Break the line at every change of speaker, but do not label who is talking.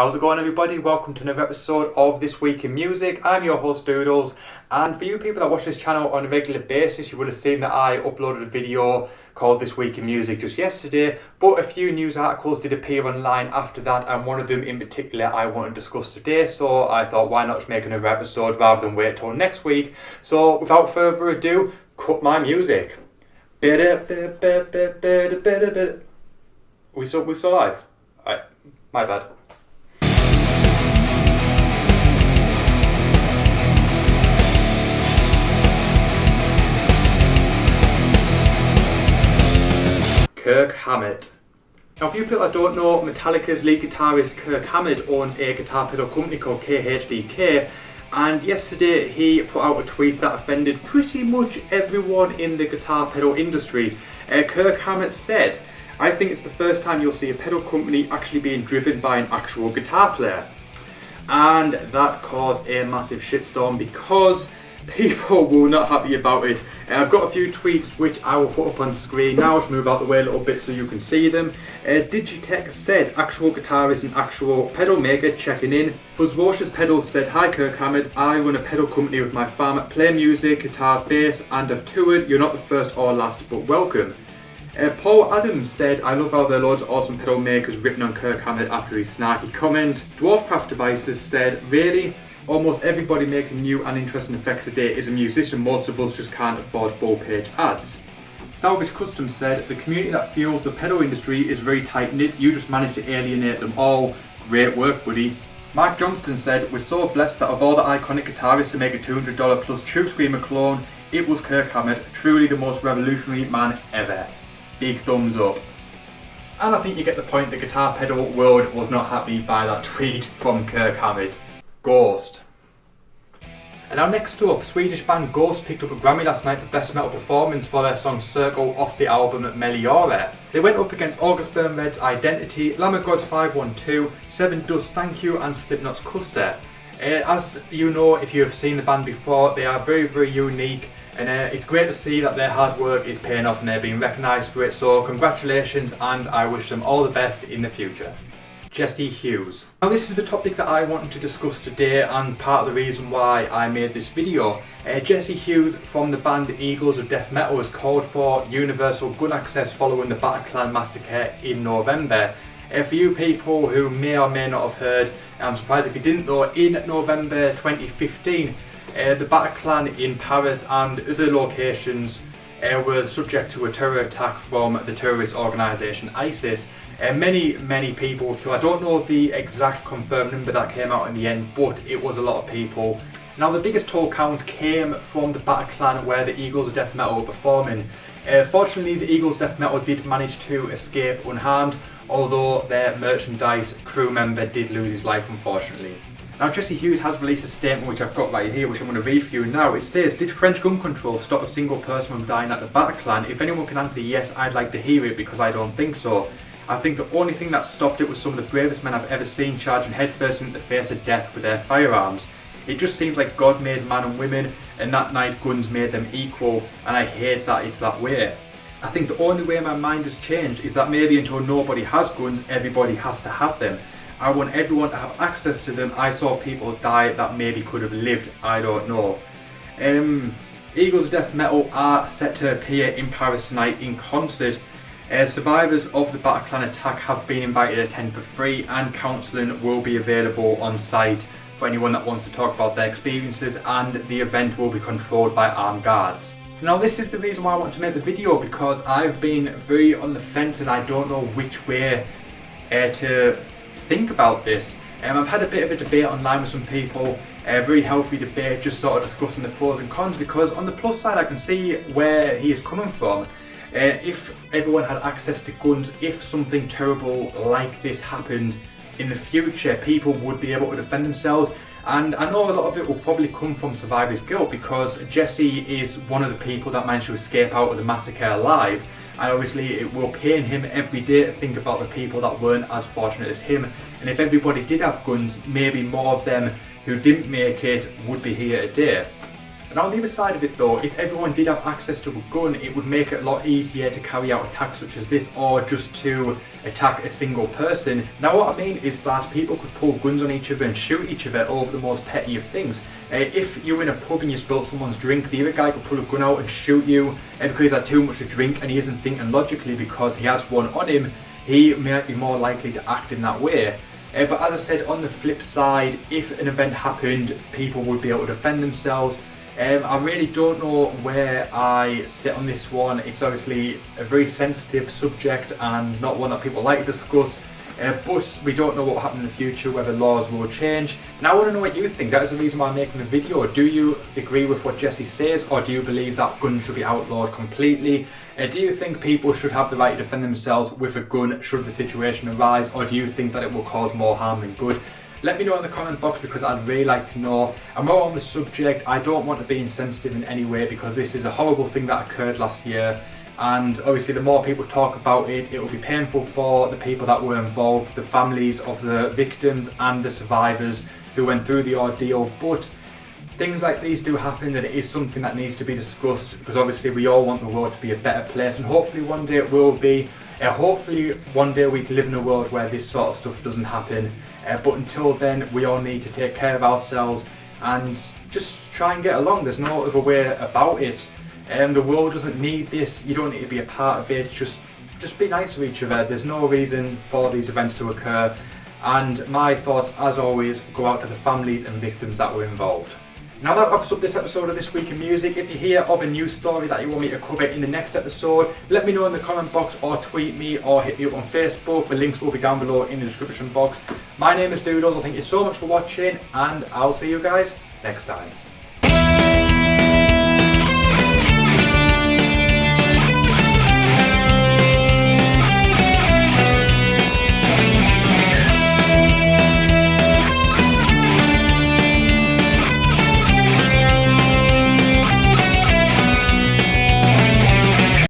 How's it going, everybody? Welcome to another episode of This Week in Music. I'm your host Doodles, and for you people that watch this channel on a regular basis, you would have seen that I uploaded a video called This Week in Music just yesterday, but a few news articles did appear online after that, and one of them in particular I want to discuss today, so I thought why not just make another episode rather than wait till next week. So without further ado, cut my music. We still live? My bad. Kirk Hammett. Now, for you people that don't know, Metallica's lead guitarist Kirk Hammett owns a guitar pedal company called KHDK, and yesterday he put out a tweet that offended pretty much everyone in the guitar pedal industry. Kirk Hammett said, "I think it's the first time you'll see a pedal company actually being driven by an actual guitar player." And that caused a massive shitstorm because people were not happy about it. I've got a few tweets which I will put up on screen now. Just move out the way a little bit so you can see them. Digitech said, "Actual guitarist and actual pedal maker checking in." Fuzzvocious Pedals said, "Hi Kirk Hammett, I run a pedal company with my fam, play music, guitar, bass and have toured. You're not the first or last, but welcome." Paul Adams said, "I love how there are loads of awesome pedal makers written on Kirk Hammett after his snarky comment." Dwarfcraft Devices said, "Really? Almost everybody making new and interesting effects today is a musician. Most of us just can't afford full-page ads." Salvage Custom said, "The community that fuels the pedal industry is very tight-knit. You just managed to alienate them all. Great work, buddy." Mark Johnston said, "We're so blessed that of all the iconic guitarists to make a $200 plus Tube Screamer clone, it was Kirk Hammett, truly the most revolutionary man ever. Big thumbs up." And I think you get the point. The guitar pedal world was not happy by that tweet from Kirk Hammett. Ghost. And now next up, Swedish band Ghost picked up a Grammy last night for Best Metal Performance for their song Circle off the album Meliora. They went up against August Burn Red's Identity, Lamb of God's 512, Seven Dust Thank You and Slipknot's Custer. As you know, if you have seen the band before, they are very, very unique, and it's great to see that their hard work is paying off and they're being recognised for it, so congratulations, and I wish them all the best in the future. Jesse Hughes. Now this is the topic that I wanted to discuss today and part of the reason why I made this video. Jesse Hughes from the band Eagles of Death Metal has called for universal gun access following the Bataclan massacre in November. For you people who may or may not have heard, I'm surprised if you didn't know, in November 2015 the Bataclan in Paris and other locations were subject to a terror attack from the terrorist organisation ISIS. Many people were killed. I don't know the exact confirmed number that came out in the end, but it was a lot of people. Now the biggest toll count came from the Bataclan where the Eagles of Death Metal were performing. Fortunately, the Eagles of Death Metal did manage to escape unharmed, although their merchandise crew member did lose his life, unfortunately. Now Jesse Hughes has released a statement which I've got right here, which I'm going to read for you now. It says, "Did French gun control stop a single person from dying at the Bataclan? If anyone can answer yes, I'd like to hear it, because I don't think so. I think the only thing that stopped it was some of the bravest men I've ever seen charging headfirst into the face of death with their firearms. It just seems like God made man and women, and that night guns made them equal, and I hate that it's that way. I think the only way my mind has changed is that maybe until nobody has guns, everybody has to have them. I want everyone to have access to them. I saw people die that maybe could have lived, I don't know." Eagles of Death Metal are set to appear in Paris tonight in concert. Survivors of the Bataclan attack have been invited to attend for free, and counselling will be available on site for anyone that wants to talk about their experiences, and the event will be controlled by armed guards. Now this is the reason why I want to make the video, because I've been very on the fence and I don't know which way to think about this. I've had a bit of a debate online with some people, a very healthy debate, just sort of discussing the pros and cons, because on the plus side I can see where he is coming from. If everyone had access to guns, if something terrible like this happened in the future, people would be able to defend themselves. And I know a lot of it will probably come from survivor's guilt, because Jesse is one of the people that managed to escape out of the massacre alive. And obviously it will pain him every day to think about the people that weren't as fortunate as him. And if everybody did have guns, maybe more of them who didn't make it would be here today. And on the other side of it though, if everyone did have access to a gun, it would make it a lot easier to carry out attacks such as this, or just to attack a single person. Now what I mean is that people could pull guns on each other and shoot each other over the most petty of things. If you're in a pub and you spilt someone's drink, the other guy could pull a gun out and shoot you, and because he's had too much to drink and he isn't thinking logically because he has one on him, he might be more likely to act in that way. But as I said, on the flip side, if an event happened, people would be able to defend themselves. I really don't know where I sit on this one. It's obviously a very sensitive subject and not one that people like to discuss. But we don't know what will happen in the future, whether laws will change. Now I want to know what you think. That is the reason why I'm making the video. Do you agree with what Jesse says, or do you believe that guns should be outlawed completely? Do you think people should have the right to defend themselves with a gun should the situation arise, or do you think that it will cause more harm than good? Let me know in the comment box, because I'd really like to know. And while on the subject, I don't want to be insensitive in any way, because this is a horrible thing that occurred last year. And obviously the more people talk about it, it will be painful for the people that were involved, the families of the victims and the survivors who went through the ordeal. But things like these do happen, and it is something that needs to be discussed, because obviously we all want the world to be a better place, and hopefully one day it will be. Hopefully one day we can live in a world where this sort of stuff doesn't happen. But until then, we all need to take care of ourselves and just try and get along. There's no other way about it. The world doesn't need this. You don't need to be a part of it. Just be nice to each other. There's no reason for these events to occur. And my thoughts, as always, go out to the families and victims that were involved. Now that wraps up this episode of This Week in Music. If you hear of a news story that you want me to cover in the next episode, let me know in the comment box, or tweet me, or hit me up on Facebook. The links will be down below in the description box. My name is Doodles. Thank you so much for watching, and I'll see you guys next time.